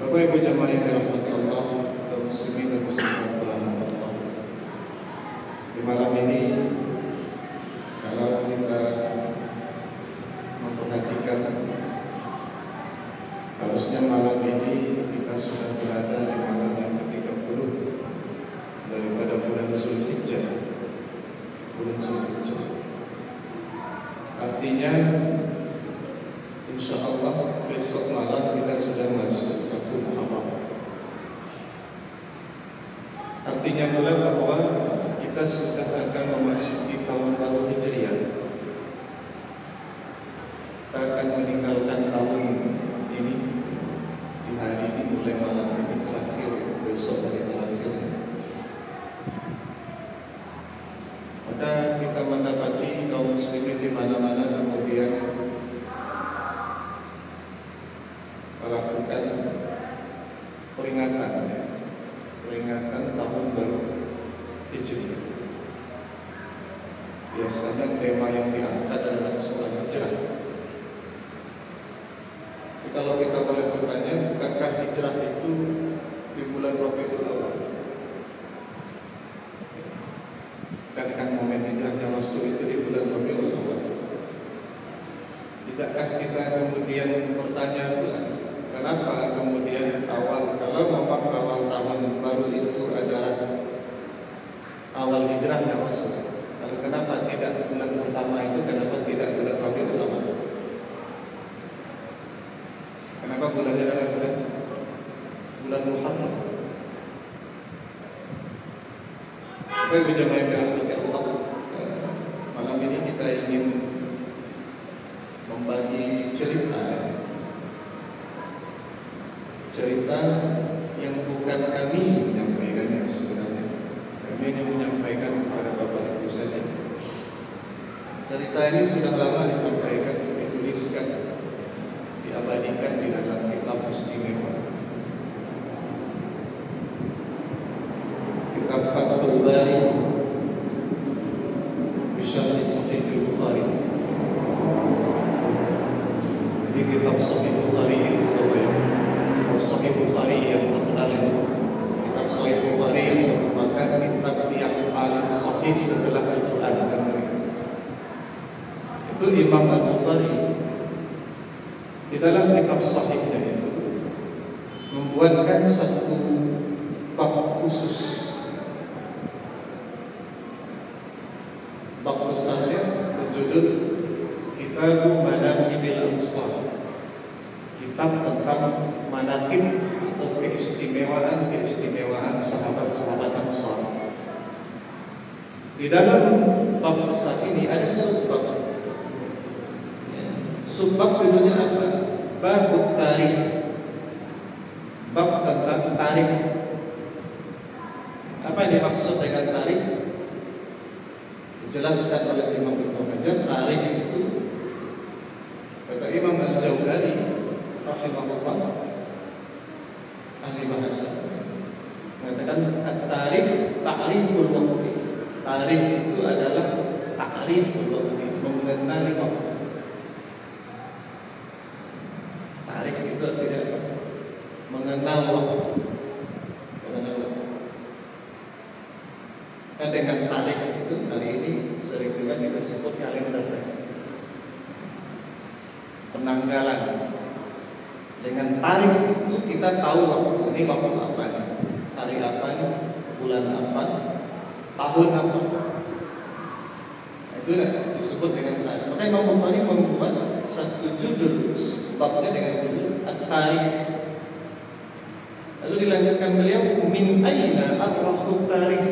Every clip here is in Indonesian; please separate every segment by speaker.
Speaker 1: Bapak Ibu jamaah yang dirahmati Allah, kaum muslimin dan muslimat rahimahumullah Allah. Di malam ini, kalau kita memperhatikan, harusnya malam ini kita sudah berada di malam yang ke-30 daripada bulan Zulhijjah. Bulan Zulhijjah. Artinya, insya Allah besok malam kita sudah masuk satu Muharram. Artinya pula bahwa kita sudah akan memasuki tahun baru Hijriah. Kita akan meninggalkan tahun ini di hari ini, mulai malam ini terakhir, besok hari terakhir. Maka kita mendapati kaum muslimin di mana-mana kemudian melakukan peringatan tahun baru Hijriah. Biasanya tema yang diangkat adalah soal hijrah. Kalau kita boleh bertanya, bukankah hijrah itu di bulan Rabiul Awal? Bukankah momen hijrahnya Rasul itu di bulan Rabiul Awal? Tidakkah kita kemudian bertanya pula, kenapa kemudian kalau memang awal tahun baru itu adalah awal hijrahnya Rasul, lalu kenapa tidak bulan pertama itu, kenapa tidak bulan Rabiul Awal? Kenapa bulannya adalah bulan Muharram? Bapak Ibu jemaah yang dirahmati Allah, malam ini kita ingin membagi cerita yang bukan kami menyampaikannya sebenarnya. Kami hanya menyampaikan kepada Bapak Ibu saja. Cerita ini sudah lama disampaikan, dituliskan, diabadikan di dalam kitab istimewa, kitab Fathul Bari Bisyarh Sahih Bukhari. Di kitab Sahih Bukhari itu kitab Sahih Bukhari yang terkenal itu, kitab Sahih Bukhari yang merupakan kitab yang paling sahih setelah Al-Quran. Itu Imam Al-Bukhari di dalam kitab sahihnya itu membuatkan satu bab khusus, bab besarnya berjudul Kitab Manaqibil Ansar, kitab tentang manaqib atau keistimewaan sahabat-sahabat Ansar. Di dalam bab besar ini ada subbab. Subbab judulnya apa? Bab tarikh. Bab tentang tarikh. Apa yang dimaksud dengan tarikh? Dijelaskan oleh Imam Ibnu Hajar. Tarikh itu, kata Imam Al-Jawzari rahimahullah, ahli bahasa, mengatakan at-tarikh ta'riful waqti. Tarikh itu adalah ta'riful waqti, mengenali waktu. Tarikh itu artinya apa? Mengenal waktu. Kan dengan tarikh itu hari ini sering juga kita sebut kalender, penanggalan. Dengan tarikh itu kita tahu waktu ini waktu apa, hari apa, bulan apa, tahun apa. Itu disebut dengan tarikh. Maka Imam Bukhari membuat satu judul babnya dengan judul At-Tarikh. Lalu dilanjutkan beliau, min aina atrahu tarikh.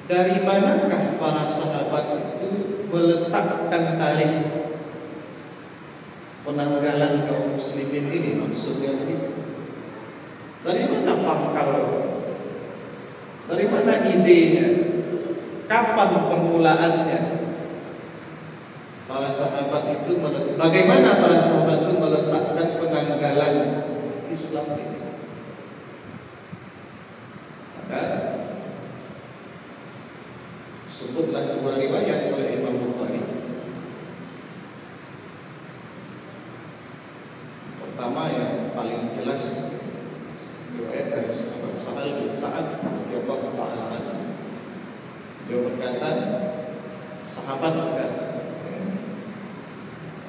Speaker 1: Dari manakah para sahabat itu meletakkan tarikh? Penanggalan kaum muslimin ini maksudnya ini. Dari mana pangkal? Dari mana idenya? Kapan permulaannya? Para sahabat itu bagaimana para sahabat itu meletakkan penanggalan Islam ini? Maka sebutlah dua riwayat oleh Imam Bukhari. Pertama yang Sahal bin Sa'ad radhiyallahu ta'ala anhu. Dia berkata, sahabat kan.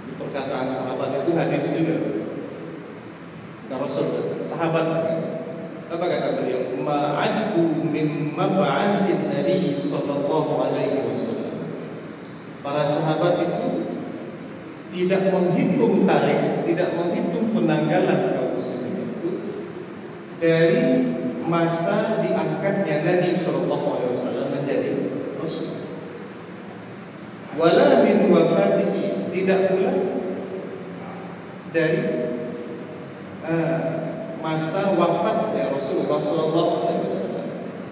Speaker 1: Di perkataan sahabat itu hadis juga. Nah, Rasul sahabat. Apa kata beliau? Ma'addu min mab'atsin Nabi sallallahu alaihi wasallam. Para sahabat itu tidak menghitung tarikh, tidak menghitung penanggalan kaum muslimin itu dari masa diangkatnya Nabi sallallahu alaihi wasallam menjadi rasul. Wala min wafatihi, tidak pula dari masa wafatnya Rasulullah sallallahu alaihi wasallam,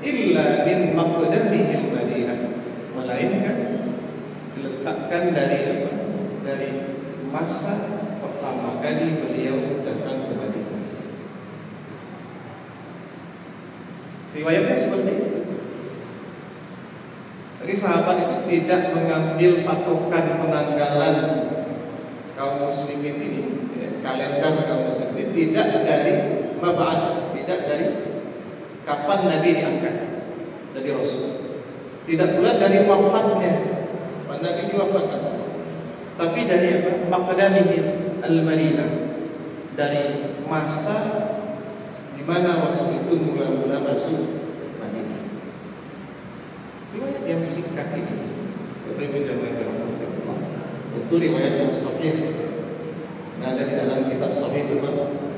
Speaker 1: illa min maqdamihi al-Madinah, melainkan diletakkan dari masa pertama kali beliau datang ke Madinah. Riwayatnya seperti itu. Jadi sahabat itu tidak mengambil patokan penanggalan kaum muslimin ini, kalender kaum muslimin, tidak dari mab'ats, tidak dari kapan Nabi diangkat dari Rasul, tidak pula dari wafatnya, Nabi diwafatkan, tapi dari apa? Maqdamihi al-Madinah, dari masa di mana Rasul itu mula-mula masuk Madinah. Riwayat yang singkat ini, Bapak-Ibu jamaah yang dirahmati Allah, itu riwayat yang sahih, ada di dalam kitab Sahih Bukhari.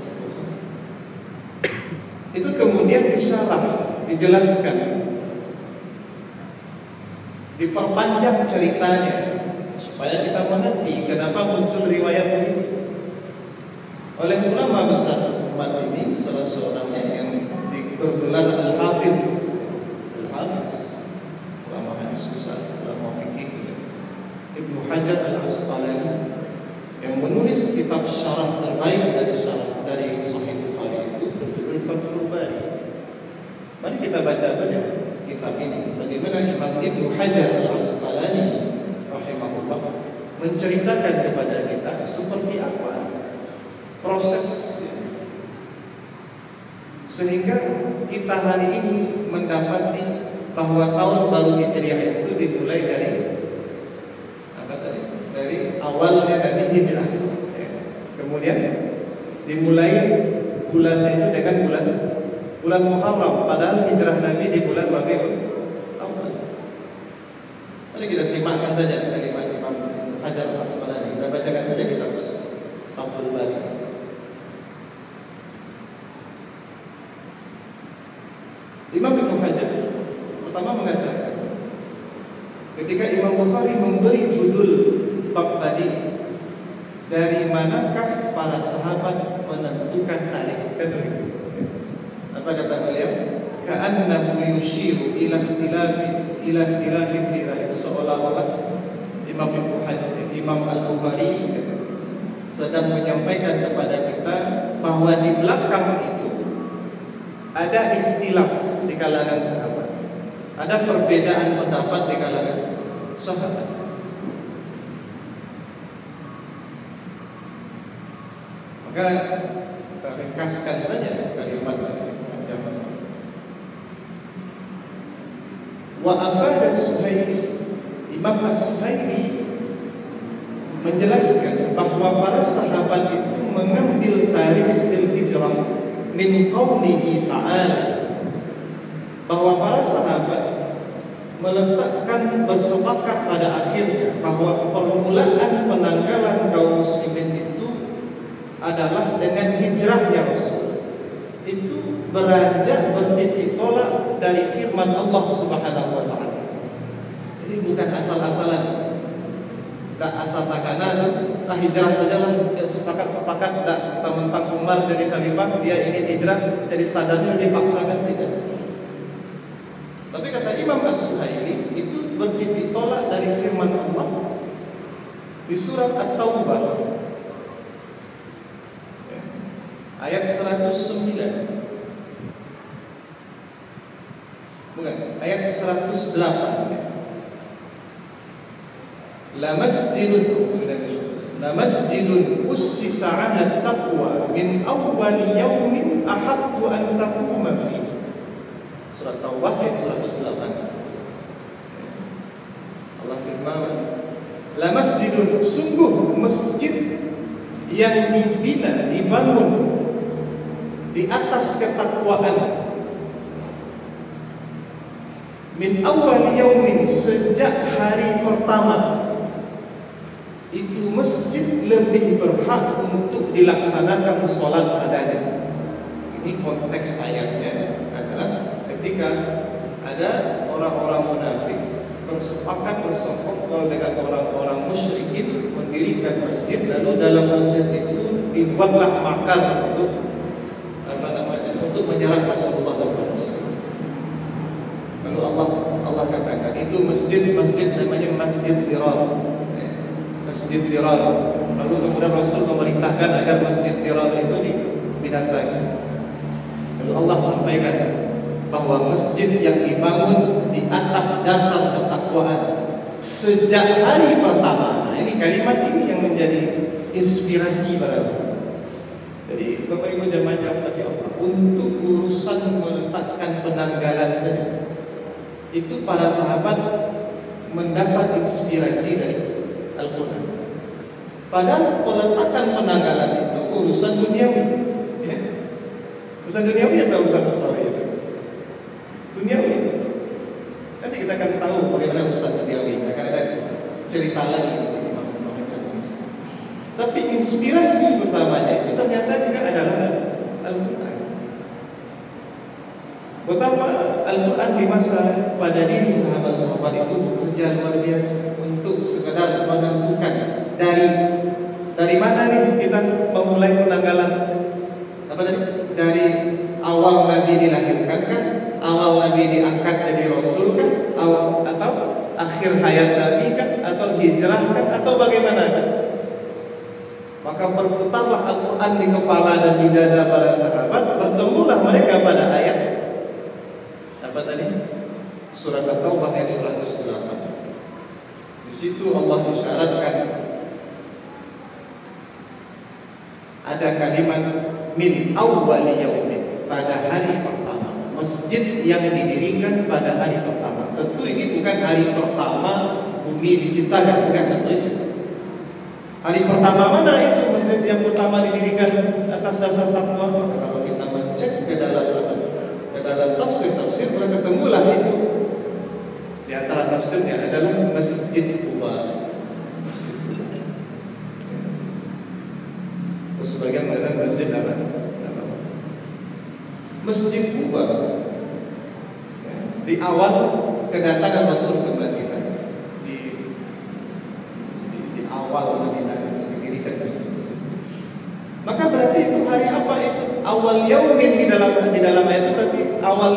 Speaker 1: Itu kemudian disyarah, dijelaskan, diperpanjang ceritanya supaya kita mengerti kenapa muncul riwayat ini oleh ulama besar umat ini. Salah seorangnya yang bergelar Al-Hafiz, ulama hadis besar, ulama fikih, Ibnu Hajar Al-Asqalani, yang menulis kitab syarah terbaik dari Sahih Bukhari itu berjudul Fathul Bari. Mari kita baca saja kitab ini, bagaimana Imam Ibnu Hajar Al-Asqalani rahimahullah menceritakan kepada kita seperti apa proses sehingga kita hari ini mendapati bahwa tahun baru Hijriah itu dimulai dari apa tadi? Dari awalnya dari hijrah. Kemudian dimulai bulannya itu dengan bulan Muharram, padahal hijrah Nabi di bulan Rabiul Awal. Mari kita simakkan saja kalimat Imam Hajar Al-Asqalani. Kita bacakan saja kitab Fathul Bari. Imam Ibnu Hajar pertama mengatakan, ketika Imam Bukhari memberi judul bab tadi, dari manakah para sahabat menentukan tarikh? Apa kata beliau? Ka'annahu yushiru ila ikhtilafi fi dzalik, seolah-olah Imam Al-Bukhari sedang menyampaikan kepada kita bahwa di belakang itu ada ikhtilaf di kalangan sahabat, ada perbedaan pendapat di kalangan sahabat. Maka kita ringkaskan saja kalimat panjang masalah. Wa afada Suhaili, Imam As-Suhaili menjelaskan bahwa para sahabat itu mengambil tarikh hijrah min qaulihi ta'ala, bahwa para sahabat meletakkan bersepakat pada akhirnya bahwa permulaan penanggalan kaum muslimin itu adalah dengan hijrahnya Rasul. Itu beranjak bertitik tolak dari firman Allah Subhanahu wa taala. Jadi bukan asal-asalan, tak asal-takanan, hijrah saja lah, sepakat-sepakat, tak mentang-mentang Umar jadi khalifah, dia ingin hijrah, jadi standarnya dipaksakan, tidak. Tapi kata Imam As-Suhaili, itu bertitik tolak dari firman Allah di surat At-Taubah ayat 109. Bukan, ayat 108. La masjidun ussisa 'ala taqwa min awwal yawmin ahaqqu an taquma fihi Surat Taubah ayat 108. Allah firman, la masjidun, sungguh masjid yang dibina, dibangun di atas ketakwaan, min awal yaumin, sejak hari pertama, itu masjid lebih berhak untuk dilaksanakan sholat padanya. Ini konteks ayatnya adalah ketika ada orang-orang munafik bersepakat bersekongkol dengan orang-orang musyrikin mendirikan masjid, lalu dalam masjid itu dibuatlah makar untuk untuk menyerang Rasulullah dan kaum muslimin. Lalu Allah katakan itu masjid namanya Masjid Dirar. Masjid Dirar. Lalu kemudian Rasul memerintahkan agar Masjid Dirar itu dibinasakan. Lalu Allah sampaikan bahwa masjid yang dibangun di atas dasar ketakwaan sejak hari pertama. Nah, ini kalimat ini yang menjadi inspirasi para sahabat. Jadi Bapak Ibu jemaah yang dirahmati Allah, untuk urusan meletakkan penanggalan saja, itu para sahabat mendapat inspirasi dari Al-Quran. Padahal peletakan penanggalan itu urusan duniawi, ya? Urusan duniawi atau urusan ukhrawi itu? Duniawi. Nanti kita akan tahu bagaimana urusan duniawi. Akan ada cerita lagi. Tapi inspirasi pertamanya itu ternyata juga adalah Al-Quran. Betapa Al-Quran di masa pada diri sahabat-sahabat itu bekerja luar biasa untuk sekedar menentukan dari mana nih kita memulai penanggalan. Apa tadi? Dari awal Nabi dilahirkan kan? Awal Nabi diangkat jadi Rasul kan? Atau akhir hayat Nabi kan? Atau hijrah kan? Atau bagaimana kan? Maka berputarlah Al-Quran di kepala dan di dada para sahabat. Bertemulah mereka pada ayat apa tadi? Surat At-Taubah ayat 108. Di situ Allah isyaratkan ada kalimat min awwali yaumin, pada hari pertama. Masjid yang didirikan pada hari pertama. Tentu ini bukan hari pertama bumi diciptakan, bukan tentu itu. Hari pertama mana itu masjid yang pertama didirikan atas dasar takwa? Maka kalau kita mencek ke dalam tafsir maka ketemulah itu. Di antara tafsirnya adalah Masjid Quba. Masjid Quba. Terus sebagian mengatakan masjid apa? Masjid Quba. Di awal kedatangan Rasul ke Madinah, di awal Madinah didirikan masjid. Maka berarti itu hari apa itu? Awal yaumin di dalam ayat itu berarti awal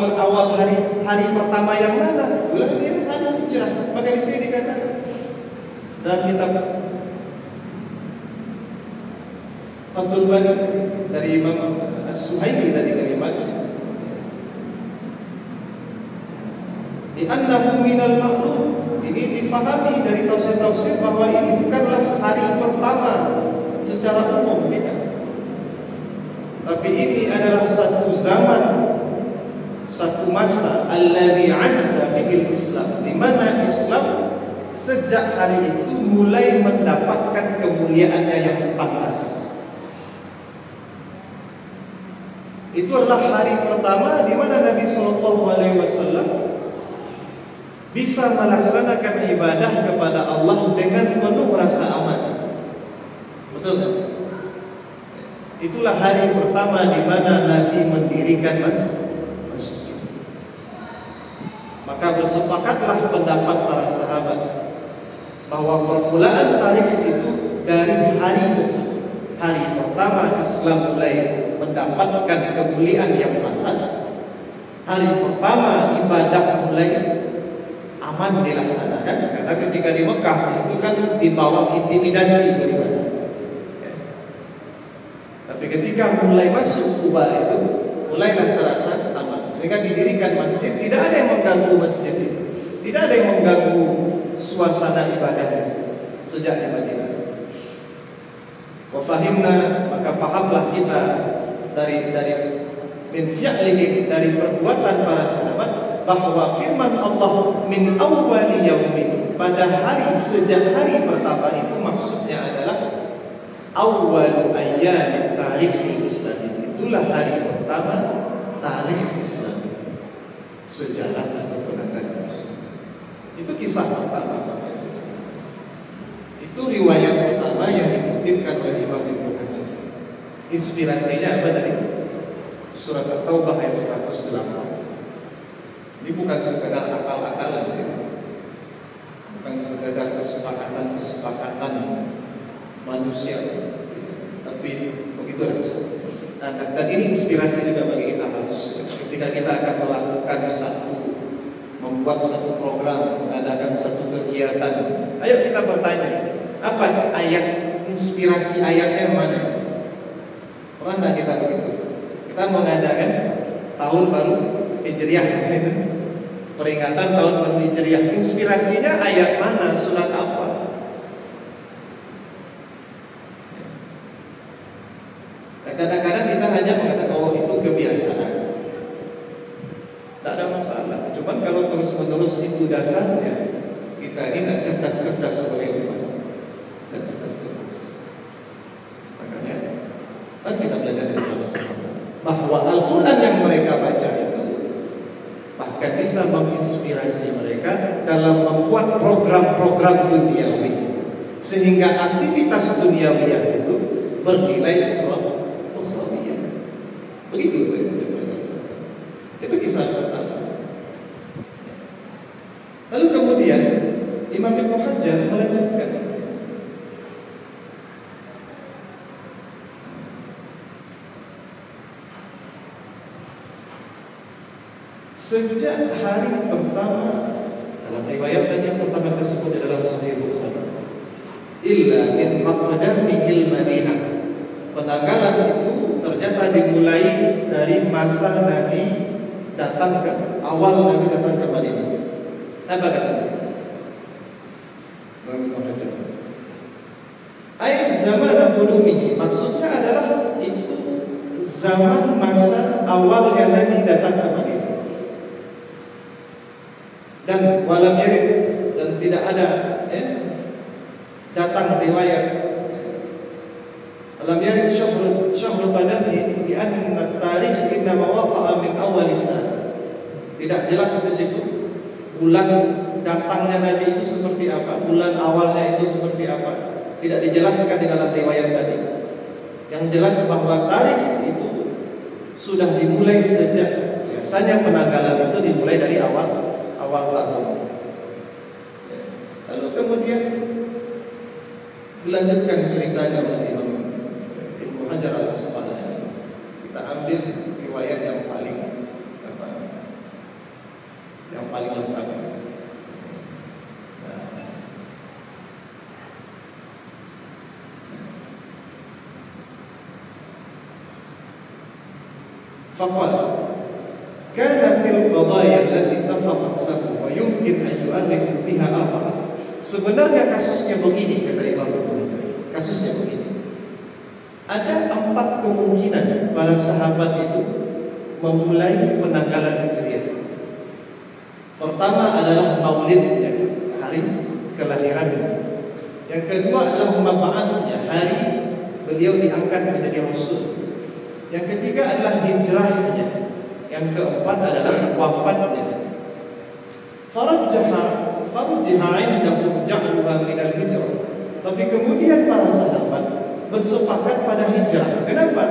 Speaker 1: hari pertama yang mana? Itulah dia hari hijrah. Maka di sini dikatakan dalam kitab Fathul Bari dari Imam As-Suhaili dari kalimatnya, di annahu minal ma'lum, ini difahami dari tafsir-tafsir bahwa ini bukanlah hari pertama secara umum, tidak. Tapi ini adalah satu zaman, satu masa alladzi azza fihi Islam, di mana Islam sejak hari itu mulai mendapatkan kemuliaannya yang pantas. Itu adalah hari pertama di mana Nabi Shallallahu Alaihi Wasallam bisa melaksanakan ibadah kepada Allah dengan penuh rasa aman. Betul tak? Itulah hari pertama di mana Nabi mendirikan masjid. Maka bersepakatlah pendapat para sahabat bahwa permulaan tarikh itu dari hari tersebut. Hari pertama Islam mulai mendapatkan kemuliaan yang pantas. Hari pertama ibadah mulai aman dilaksanakan, karena ketika di Mekah itu kan dibawa intimidasi beribadah. Tapi ketika mulai masuk Kuba itu mulailah terasa aman, sehingga didirikan masjid. Tidak ada yang mengganggu masjid itu, tidak ada yang mengganggu suasana ibadah sejak di Madinah. Wa fahimna, maka pahamlah kita dari min fi'lihi, dari perbuatan para sahabat, bahwa firman Allah min awwali yaumin, pada hari sejak hari pertama itu maksudnya adalah awwalu ayyam tarikh Islam. Itulah hari pertama tarikh Islam, sejarah atau penanda Islam. Itu kisah pertama. Itu riwayat pertama yang dikutipkan oleh Imam Ibnu Hajar. Inspirasinya apa tadi? Surat At-Taubah ayat 108. Ini bukan sekadar akal-akalan, ya. Bukan sekadar kesepakatan manusia, tapi begitu rasanya. Nah, dan ini inspirasi juga bagi kita, harus ketika kita akan melakukan membuat satu program, mengadakan satu kegiatan. Ayo kita bertanya, apa ayat, inspirasi ayatnya mana? Pernah tidak kita begitu? Kita mengadakan tahun baru Hijriah, peringatan tahun baru Hijriah. Inspirasinya ayat mana? Surat apa? Nah, kadang-kadang kita hanya mengatakan, oh itu kebiasaan, tidak ada masalah. Cuman kalau terus-menerus itu dasarnya, kita ini tidak cerdas-cerdas sebagai umat, tidak cerdas-cerdas. Makanya kan kita belajar dari para sahabat bahwa Al-Quran yang mereka baca itu bahkan bisa menginspirasi mereka dalam membuat program-program duniawi, sehingga aktivitas duniawi itu bernilai ukhrawiyah. Begitu. Itu kisah pertama. Lalu kemudian Imam Ibnu Hajar melanjutkan, sejak hari pertama, dalam riwayat yang pertama tersebut dalam Sahih Bukhari, illa min maqdamil Madinah, penanggalan itu ternyata dimulai dari masa Nabi datang ke awal Nabi datang ke Madinah. Apa katanya? Ayat zaman bulumihi, maksudnya adalah itu zaman masa awalnya Nabi datang ke Madinah. Dan walam yarid, dan tidak ada datang riwayat walam yarid syahrul badami di anna tarikh innama waqa'a min awal sana. Tidak jelas di situ bulan datangnya Nabi itu seperti apa, bulan awalnya itu seperti apa. Tidak dijelaskan di dalam riwayat tadi. Yang jelas bahwa tarikh itu sudah dimulai sejak, biasanya penanggalan itu dimulai dari awal tahun. Lalu kemudian dilanjutkan ceritanya oleh Imam Ibnu Hajar Al-Asqalani. Kita ambil riwayat yang paling lengkap. Faqala kana fil qadaya allati tafaqat lahu wa yumkin an yu'allif biha arba'ah. Sebenarnya kasusnya begini, kata Imam Ibnu Hajar. Kasusnya begini. Ada 4 kemungkinan para sahabat itu memulai penanggalan Hijriah. Pertama adalah maulidnya, hari kelahirannya. Yang kedua adalah mab'atsnya, hari beliau diangkat menjadi rasul. Yang ketiga adalah hijrahnya. Yang keempat adalah wafatnya. Farujjaha indahum ja'luha minal hijrah. Tapi kemudian para sahabat bersepakat pada hijrah. Kenapa?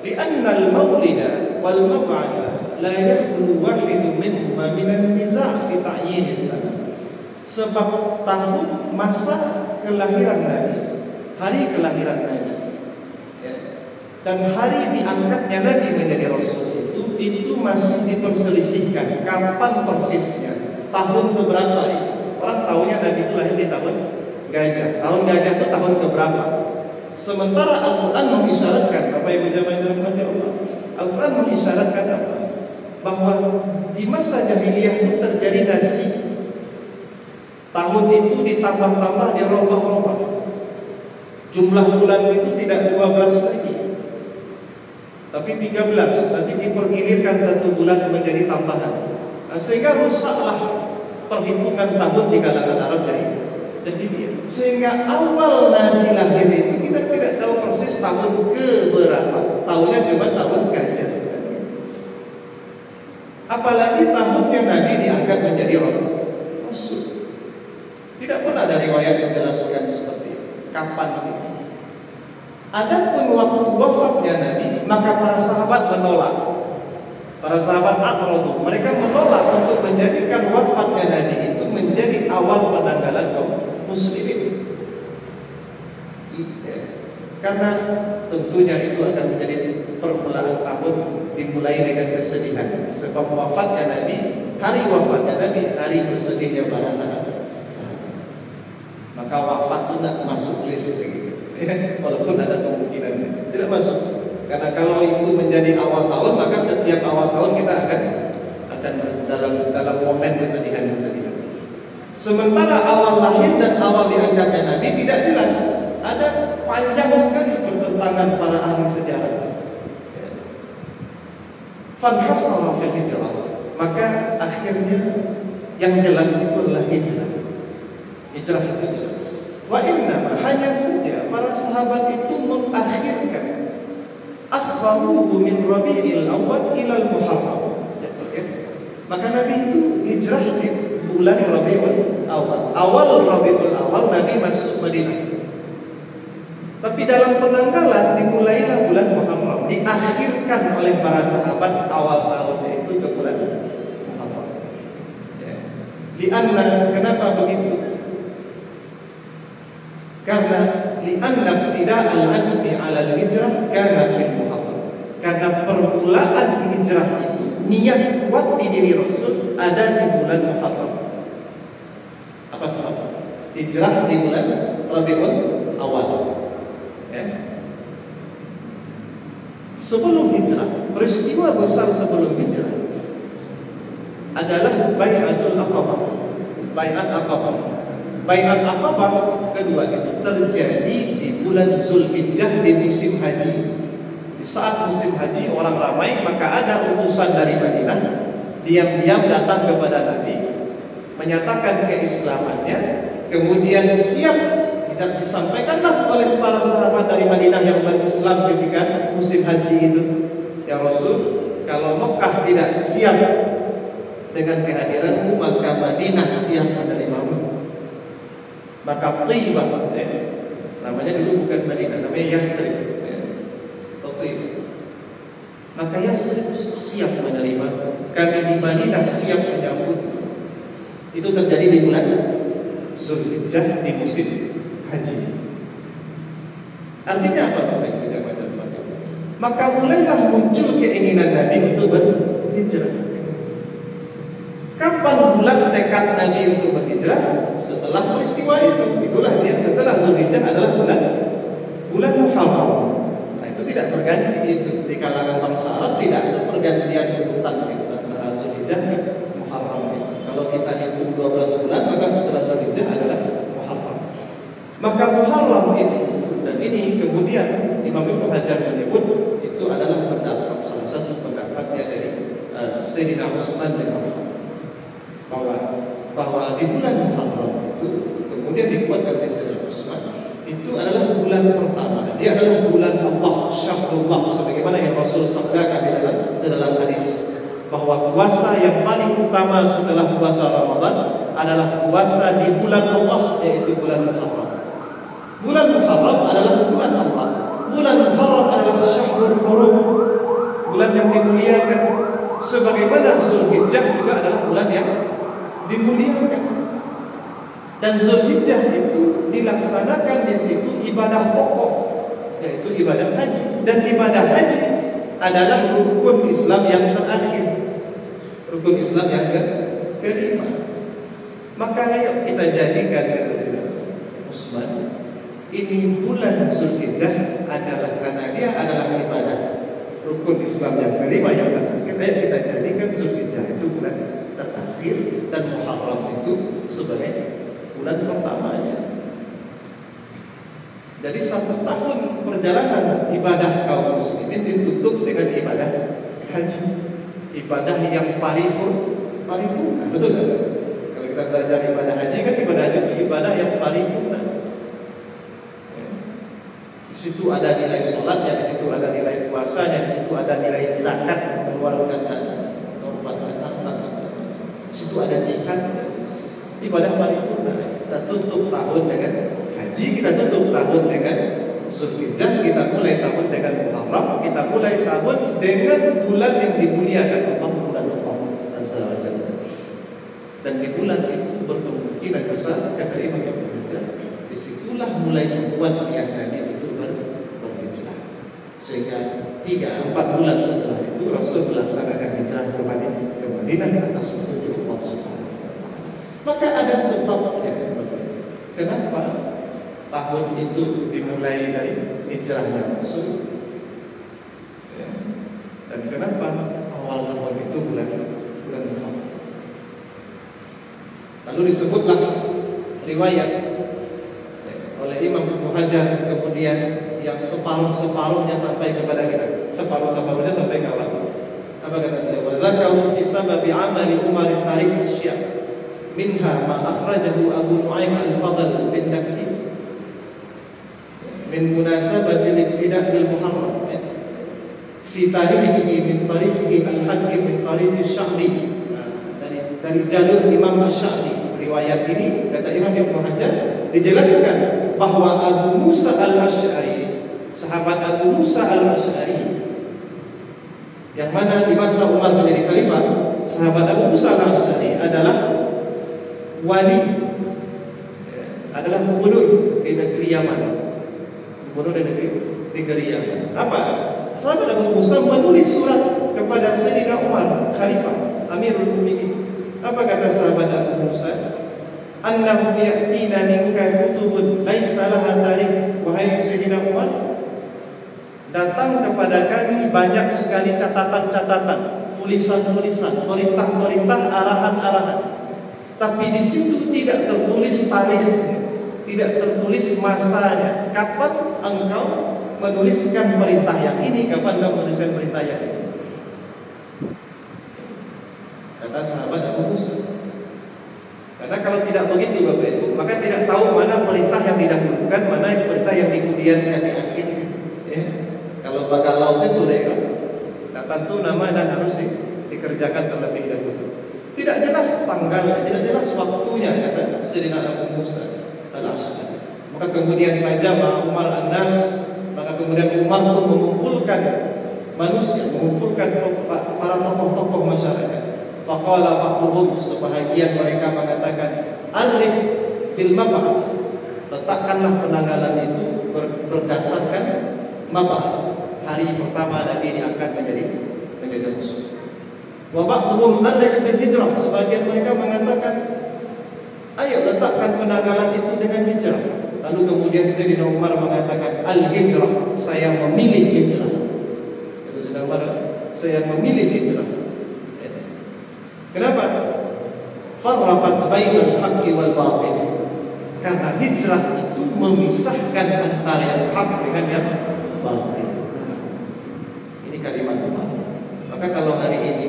Speaker 1: Li'anna al-maulida wal mab'atsa la yakhlu wahidun minhuma min an-niza' fi ta'yin as-sana. Sebab tahun masa kelahiran Nabi, hari kelahiran Nabi, dan hari diangkatnya Nabi menjadi Rasul itu masih diperselisihkan kapan persisnya, tahun keberapa itu. Orang tahunya Nabi itu lahir di tahun gajah. Tahun gajah itu tahun keberapa? Sementara Al-Quran mengisyaratkan, Bapak Ibu jamaah yang dirahmati Allah, Al-Quran mengisyaratkan apa? Bahwa di masa jahiliyah itu terjadi nasi. Tahun itu ditambah-tambah, dirubah-rubah. Jumlah bulan itu tidak 12 lagi. tapi 13 nanti dipergilirkan 1 bulan menjadi tambahan. Sehingga rusaklah perhitungan tahun di kalangan Arab jahiliyah. Jadi sehingga awal Nabi lahir itu kita tidak tahu persis tahun keberapa. Tahunya cuma tahun gajah. Apalagi tahunnya Nabi diangkat menjadi Rasul. Tidak pernah ada riwayat yang menjelaskan seperti itu. Kapan ini? Adapun waktu wafatnya Nabi, maka para sahabat menolak. Para sahabat Aqradu, mereka menolak untuk menjadikan wafatnya Nabi itu menjadi awal penanggalan kaum muslimin. Karena tentunya itu akan menjadi permulaan tahun dimulai dengan kesedihan. Sebab wafatnya Nabi, hari wafatnya Nabi, hari bersedihnya para sahabat. Maka wafat itu tidak masuk list begitu. Walaupun ada kemungkinan tidak masuk. Karena kalau itu menjadi awal tahun, maka setiap awal tahun kita akan dalam momen kesedihan. Sementara awal lahir dan awal diangkatnya Nabi tidak jelas. Ada panjang sekali pertentangan para ahli sejarah. Fanhasara fil hijrah. Maka akhirnya yang jelas itu adalah hijrah. Hijrah itu jelas. Wa innama, hanya saja para sahabat itu mengakhirkan akhwaruhu min Rabi'il Awwal ila al-Muharram. Maka Nabi itu hijrah di bulan Rabiul Awal. Awal Rabiul Awal Nabi masuk Madinah. Tapi dalam penanggalan dimulailah bulan Muharram, diakhirkan oleh para sahabat awal tahun itu ke bulan Muharram. Lianna, kenapa begitu? Karena lianna tidak al-azmi ala al-hijrah karena fil Muharram. Karena permulaan hijrah itu niat kuat di diri Rasul ada di bulan Muharram. Apa sebab? Hijrah di bulan Rabiul Awal. Ya. Sebelum hijrah, peristiwa besar sebelum hijrah adalah Bai'atul Aqabah. Bai'at Aqabah. Bai'at Aqabah kedua itu terjadi di bulan Zulhijjah di musim haji. Di saat musim haji orang ramai, maka ada utusan dari Madinah diam-diam datang kepada Nabi menyatakan keislamannya, kemudian siap disampaikanlah oleh para sahabat dari Madinah yang berislam ketika musim haji itu. Ya Rasul, kalau Mekah tidak siap dengan kehadiranmu, maka Madinah siap menerimamu. Maka Thaibah, namanya dulu bukan Madinah, namanya Yathrib. Maka Yathrib siap menerima, kami di Madinah siap menyambut. Itu terjadi di bulan Zulhijjah di musim haji. Artinya apa Bapak Ibu jamaah dan jamaah? Maka mulailah muncul keinginan Nabi untuk berhijrah. Kapan bulan tekad Nabi untuk berhijrah? Setelah peristiwa itu. Itulah dia, setelah Zulhijjah adalah bulan Muharram. Nah itu tidak berganti itu di kalangan bangsa Arab, tidak ada pergantian urutan antara Zulhijjah dan Muharram. Kalau kita hitung 12 bulan, maka setelah Zulhijjah adalah Muharram. Maka Muharram itu, dan ini kemudian Imam Ibnu Hajar menyebut itu adalah pendapat, salah satu pendapatnya dari Sayyidina Utsman bin Affan, bahwa di bulan Muharram itu kemudian dikuatkan oleh Sayyidina Utsman, itu adalah bulan pertama. Dia adalah bulan Allah, Syahrullah, sebagaimana yang Rasul sabdakan di dalam hadis bahwa puasa yang paling utama setelah puasa Ramadan adalah puasa di bulan Allah, yaitu bulan Muharram. Bulan Muharram adalah bulan Allah. Bulan Muharram adalah Syahrul Hurum, bulan yang dimuliakan. Sebagaimana Zulhijjah juga adalah bulan yang dimuliakan. Dan Zulhijjah itu dilaksanakan di situ ibadah pokok, yaitu ibadah haji. Dan ibadah haji adalah rukun Islam yang terakhir, rukun Islam yang kelima. Maka ayo kita jadikan Utsman, ini bulan Zulhijjah adalah karena dia adalah ibadah rukun Islam yang kelima yang terakhir. Ayo kita jadikan Zulhijjah itu bulan terakhir dan Muharram itu sebagai bulan pertamanya. Jadi 1 tahun perjalanan ibadah kaum muslimin ditutup dengan ibadah haji, ibadah yang paripurna, betul kan? Kalau kita belajar ibadah haji kan, ibadah haji itu ibadah yang paripurna. Di situ ada nilai sholatnya, di situ ada nilai puasanya, di situ ada nilai zakat, mengeluarkan dana, mengorbankan harta, di situ ada jihad, ibadah paripurna. Kita tutup tahun dengan haji, kita tutup tahun dengan Zulhijjah, kita mulai tahun dengan Muharram, kita mulai tahun dengan bulan yang dimuliakan Allah, bulan Allah Azza wa Jalla. Dan di bulan itu berkemungkinan besar, kata Imam Ibnu Hajar, disitulah mulai membuat niat Nabi itu berhijrah. Sehingga 3-4 bulan setelah itu Rasul melaksanakan hijrah ke Madinah atas petunjuk Allah Subhanahu wa Ta'ala. Maka ada sebabnya kenapa tahun itu dimulai dari hijrahnya Rasul, ya. Dan kenapa awal tahun itu bulan Muharram. Lalu disebutlah riwayat oleh Imam Ibnu Hajar kemudian yang separuh-separuhnya sampai kepada kita, separuh-separuhnya sampai ke awal. Apa kata beliau? Wa zakaru fi sababi amali Umar tarikh asya' minha ma akhrajahu Abu Nu'aim al-Fadl bin Dakki min munasabati al-ibtida' bil Muharram fi tarihihi min tariqihi al-Hakim min tariqi Sya'bi, dari jalur Imam Asy-Sya'bi. Riwayat ini kata Imam Ibnu Hajar dijelaskan bahwa Abu Musa al-Asy'ari, sahabat Abu Musa al-Asy'ari yang mana di masa Umar menjadi khalifah, sahabat Abu Musa al-Asy'ari adalah wali, adalah gubernur di negeri Yaman, gubernur di negeri Yaman. Apa? Sahabat Abu Musa menulis surat kepada Sayyidina Umar, khalifah, Amirul Mukminin. Apa kata sahabat Abu Musa? Annahu ya'tina minka kutubun laisa laha tarikh. Wahai Sayyidina Umar, datang kepada kami banyak sekali catatan-catatan, tulisan-tulisan, perintah-perintah, arahan-arahan. Tapi di situ tidak tertulis tarikhnya, tidak tertulis masanya. Kapan engkau menuliskan perintah yang ini? Kapan engkau menuliskan perintah yang ini? Kata sahabat Abu Musa. Karena kalau tidak begitu Bapak Ibu, maka tidak tahu mana perintah yang didahulukan, mana perintah yang kemudian di akhir. Ya. Kalau bakal lausnya sudah kan, nah tentu nama dan harus dikerjakan terlebih dahulu. Tidak jelas tanggalnya, tidak jelas waktunya, kata Sayyidina Abu Musa al-Asy'ari. Maka kemudian fajama Umar an-nas, maka kemudian Umar pun mengumpulkan manusia, mengumpulkan para tokoh-tokoh masyarakat. Faqala ba'dhum, sebahagian mereka mengatakan, arif bil mab'ats, letakkanlah penanggalan itu berdasarkan mab'ats, hari pertama Nabi diangkat menjadi rasul. Wa ba'dhum arif bil hijrah, sebagian mereka mengatakan, ayo letakkan penanggalan itu dengan hijrah. Lalu kemudian Sayyidina Umar mengatakan, al-hijrah, saya memilih hijrah. Kata Sayyidina Umar, saya memilih hijrah. Kenapa? Farraqat bainal haqqi wal batil. Karena hijrah itu memisahkan antara yang hak dengan yang batil. Ini kalimat Umar. Maka kalau hari ini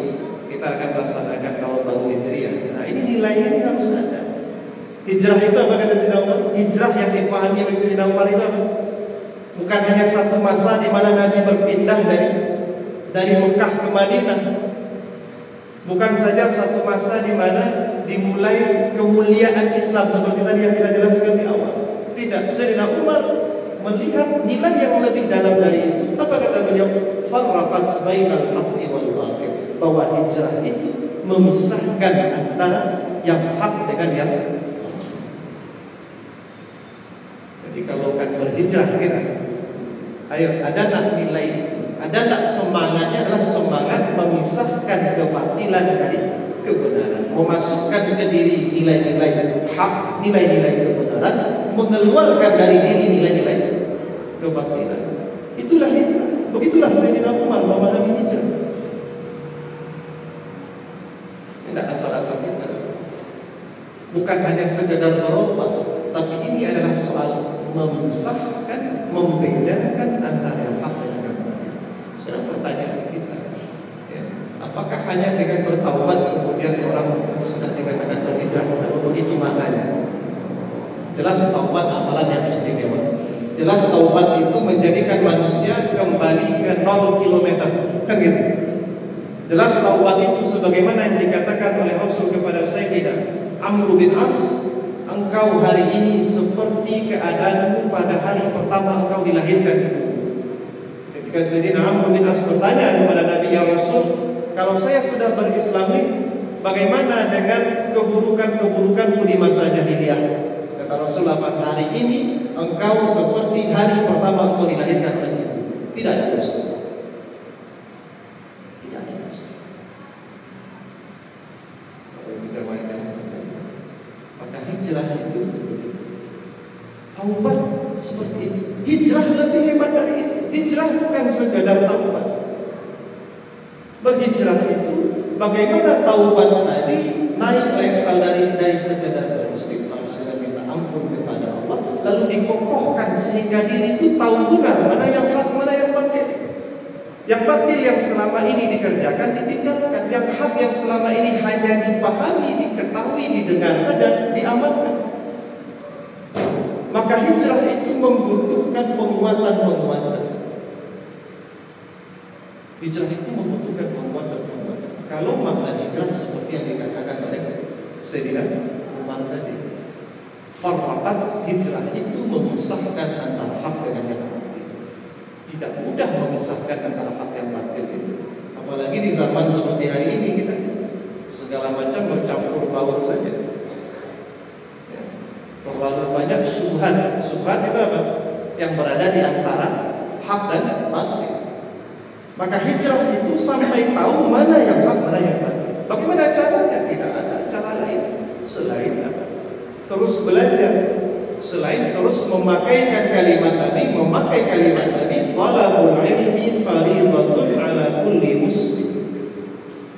Speaker 1: kita akan melaksanakan tahun baru Hijriah, nah ini nilainya ini harus ada. Hijrah itu apa kata Sayyidina Umar? Hijrah yang dipahami oleh Sayyidina Umar itu apa? Bukan hanya satu masa di mana Nabi berpindah dari Mekah ke Madinah. Bukan saja satu masa di mana dimulai kemuliaan Islam seperti tadi yang kita jelaskan di awal. Tidak, Sayyidina Umar melihat nilai yang lebih dalam dari itu. Apa kata beliau? Farraqat bainal haqqi wal batil. Bahwa hijrah itu memisahkan antara yang hak dengan yang batil. Jadi kalau kan berhijrah kita, ayo ada nak nilai itu? Ada tak semangatnya adalah semangat memisahkan kebatilan dari kebenaran, memasukkan ke diri nilai-nilai hak, nilai-nilai kebenaran, mengeluarkan dari diri nilai-nilai kebatilan. Itulah hijrah. Begitulah Sayyidina Umar memahami hijrah. Tidak asal-asal hijrah. Bukan hanya sekedar merubah, tapi ini adalah soal memisahkan membedakan antara yang hak dengan yang batil. Sekarang pertanyaan kita, ya, apakah hanya dengan bertaubat kemudian orang sudah dikatakan berhijrah? Kalau begitu maknanya, jelas taubat amalan yang istimewa. Jelas taubat itu menjadikan manusia kembali ke 0 kilometer, kan gitu. Jelas taubat itu sebagaimana yang dikatakan oleh Rasul kepada Sayyidina Amr bin As, engkau hari ini seperti keadaanmu pada hari pertama engkau dilahirkan. Ketika Sayyidina Amr bin As bertanya kepada Nabi, ya Rasul, kalau saya sudah berislami, bagaimana dengan keburukan-keburukanku di masa jahiliyah? Kata Rasul, hari ini engkau seperti hari pertama engkau dilahirkan oleh ibu. Tidak ada dusta. Tidak ada dusta. Kalau bicara wanita, maka hijrah itu begitu. Taubat seperti ini. Hijrah lebih hebat dari itu. Hijrah bukan sekadar taubat. Berhijrah itu bagaimana taubat tadi naik level dari sekadar beristighfar, sekadar minta ampun kepada Allah, lalu dikokohkan sehingga diri itu tahu benar mana yang hak, mana yang batil. Yang batil yang selama ini dikerjakan ditinggalkan, yang hak yang selama ini hanya dipahami, diketahui, didengar saja, diamalkan. Maka hijrah itu membutuhkan penguatan-penguatan. Hijrah itu membutuhkan penguatan-penguatan. Kalau makna hijrah seperti yang dikatakan oleh Sayyidina Umar tadi, farqat hijrah itu memisahkan antara hak dengan yang batil. Tidak mudah memisahkan antara hak yang batil itu. Apalagi di zaman seperti hari ini kita segala macam bercampur baur saja. Ya. Terlalu banyak syubhat. Syubhat itu apa? Yang berada di antara hak dan batil. Maka hijrah itu sampai tahu mana yang hak, mana yang batil. Bagaimana caranya? Tidak ada cara lain selain apa? Terus belajar, selain terus memakaikan kalimat Nabi, memakai kalimat Nabi, talabul ilmi fariidatun ala kulli muslim.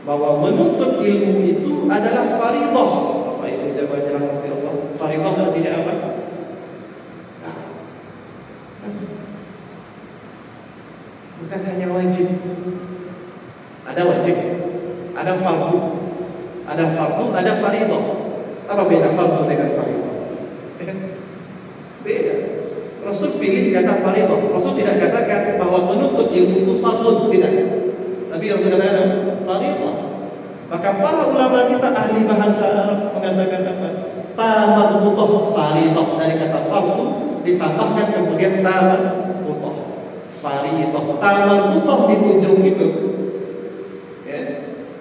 Speaker 1: Bahwa menuntut ilmu itu adalah fariidah. Apa itu jawabannya Allah? Fariidah artinya apa? Bukan hanya wajib. Ada wajib, ada fardu. Ada fardu, ada fariidah. Apa beda fardu dengan fariidah? Beda. Rasul pilih kata fariidah. Rasul tidak katakan bahwa menuntut ilmu itu fardu, tidak. Tapi Rasul katakan fariidah. Maka para ulama kita ahli bahasa Arab mengatakan apa? Tamarrutah, fariidah, dari kata fardu ditambahkan kemudian tamarrutah. Fariidah, tamarrutah di ujung itu, ya,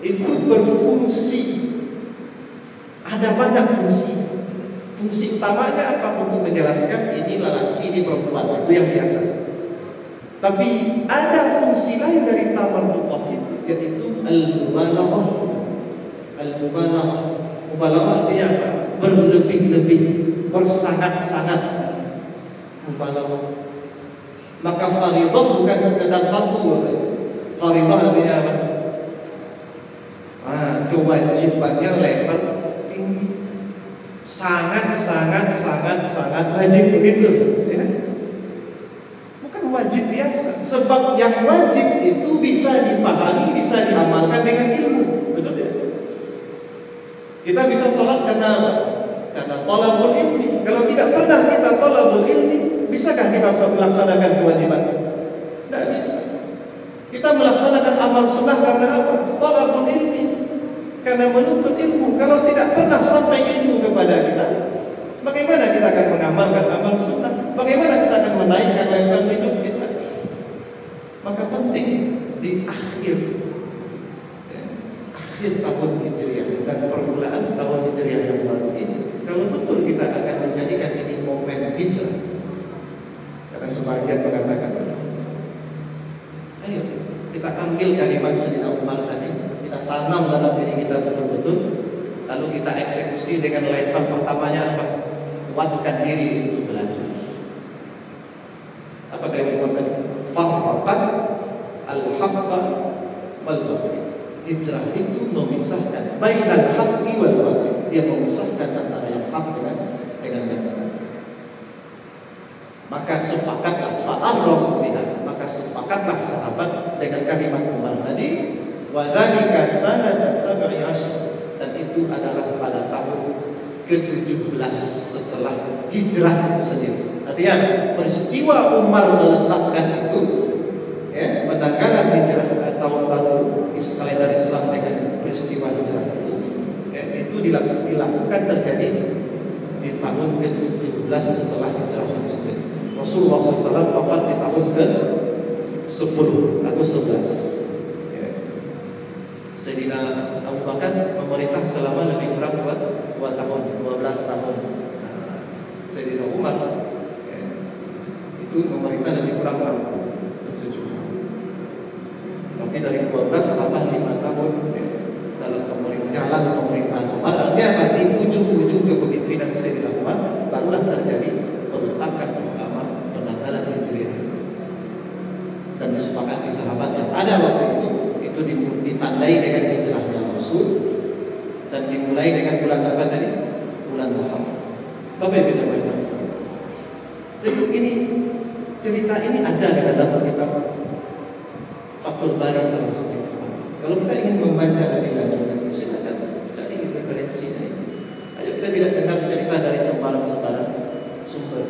Speaker 1: itu berfungsi. Ada banyak fungsi. Fungsi utamanya apa? Untuk menjelaskan ini lelaki, ini perempuan, itu yang biasa. Tapi ada fungsi lain dari tamarrutah itu, yaitu al-mubalaghah. Al-mubalaghah, mubalaghah artinya apa? Berlebih-lebih, bersangat-sangat. Mubalaghah. Maka fariidah bukan sekedar fardu. Fariidah artinya apa? Kewajibannya level tinggi, sangat wajib, begitu, ya? Bukan wajib biasa. Sebab yang wajib itu bisa dipahami, bisa diamalkan dengan ilmu, betul ya? Kita bisa sholat karena apa? Karena thalabul ilmi. Kalau tidak pernah kita thalabul ilmi, bisakah kita melaksanakan kewajiban? Tidak bisa. Kita melaksanakan amal sunnah karena apa? Thalabul ilmi, karena menuntut ilmu. Kalau tidak pernah sampai ilmu kepada kita, bagaimana kita akan mengamalkan amal sunnah? Bagaimana kita akan menaikkan level hidup kita? Maka penting di akhir tahun Hijriah dan permulaan tahun Hijriah yang baru ini, kalau betul kita akan menjadikan ini momen hijrah. Karena sebagian mengatakan, ayo kita ambil kalimat Sayyidina Umar tadi, kita tanam dalam diri kita betul-betul, lalu kita eksekusi dengan level pertamanya apa? Kuatkan diri untuk belajar. Apa kalimat Umar tadi? Farqat al-haqqa wal batil. Hijrah itu memisahkan bainal haqqi wal batil. Dia memisahkan antara yang hak dengan yang batil. Maka maka sepakatlah fa'arrafu biha, maka sepakatlah sahabat dengan kalimat Umar tadi, wa dzalika sanata 17, dan itu adalah pada tahun ke-17 setelah hijrah itu sendiri. Artinya peristiwa Umar meletakkan itu, ya, penanggalan hijrah tahun baru kalender Islam dengan peristiwa hijrah itu dilakukan terjadi di tahun ke-17 setelah hijrah itu sendiri. Rasulullah SAW wafat di tahun ke-10 atau 11. Ya. Sayyidina Abu Bakar memerintah selama lebih kurang 2 tahun, 12 tahun. Sayyidina Umar itu memerintah lebih kurang 7 tahun. Tapi dari 12 tambah 5 tahun dalam jalan pemerintahan Umar. Artinya di ujung-ujung kepemimpinan Sayyidina Umar barulah terjadi peletakan pertama penanggalan hijriah. Dan disepakati sahabat yang ada waktu itu ditandai dengan hijrahnya Rasul dan dimulai dengan bulan apa tadi? Bulan Muharram. Bapak Ibu jemaah. Jadi ini cerita ini ada di dalam kitab Fathul Bari salah satu. Kalau kita ingin membaca lebih lanjut, silakan cari referensinya. Ayo kita tidak dengar cerita dari sembarang-sembarang sumber.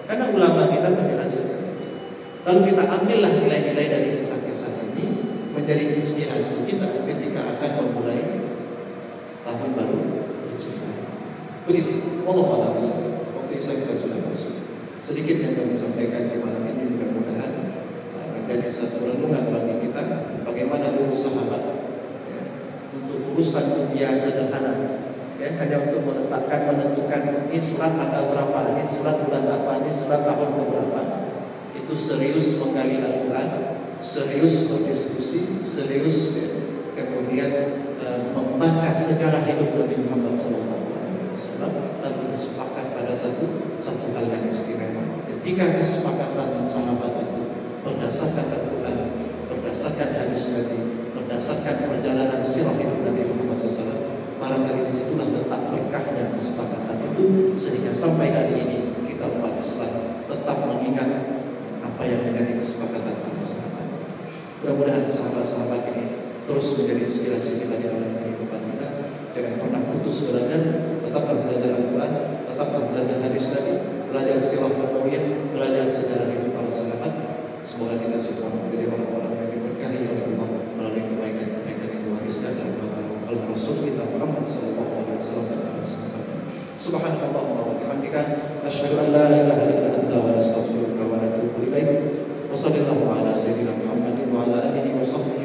Speaker 1: Karena ulama kita menjelaskan. Lalu kita ambillah nilai-nilai dari kisah-kisah ini menjadi inspirasi kita ketika akan memulai tahun baru Hijriah. Begitu. Allah a'lam bishawab. Waktu Isya kita sudah masuk. Sedikit yang kami sampaikan di malam ini, mudah-mudahan menjadi satu renungan bagi kita bagaimana dulu sahabat ya, untuk urusan dunia sederhana, ya, hanya untuk menentukan ini surat tanggal berapa, ini surat bulan apa, ini surat tahun berapa. Itu serius menggali Al-Quran, serius berdiskusi, serius ya, kemudian membaca sejarah hidup Nabi Muhammad SAW, dan bersepakat pada satu hal yang istimewa. Ketika kesepakatan sahabat itu berdasarkan Al-Quran, berdasarkan hadis Nabi, berdasarkan perjalanan sirah hidup Nabi Muhammad SAW, barangkali disitulah letak berkahnya kesepakatan itu, sehingga sampai hari ini kita umat Islam tetap mengingat apa yang menjadi kesepakatan para sahabat. Mudah-mudahan sahabat-sahabat ini terus menjadi inspirasi kita di dalam kehidupan kita. Jangan pernah putus belajar, tetaplah belajar Al-Quran, tetaplah belajar hadis Nabi, belajar sirah Nabawiyah, belajar sejarah hidup para sahabat. Semoga kita semua menjadi orang-orang yang diberkahi oleh Allah melalui kebaikan-kebaikan yang diwariskan dari Allah Rasul kita Muhammad sallallahu alaihi wasallam dan sahabatnya. Subhanallah wa bihamdika, asyhadu an la ilaha illa anta wa nastaghfiruka wa natubu ilaik. Wa sallallahu ala sayyidina Muhammadin wa ala alihi wa sahbihi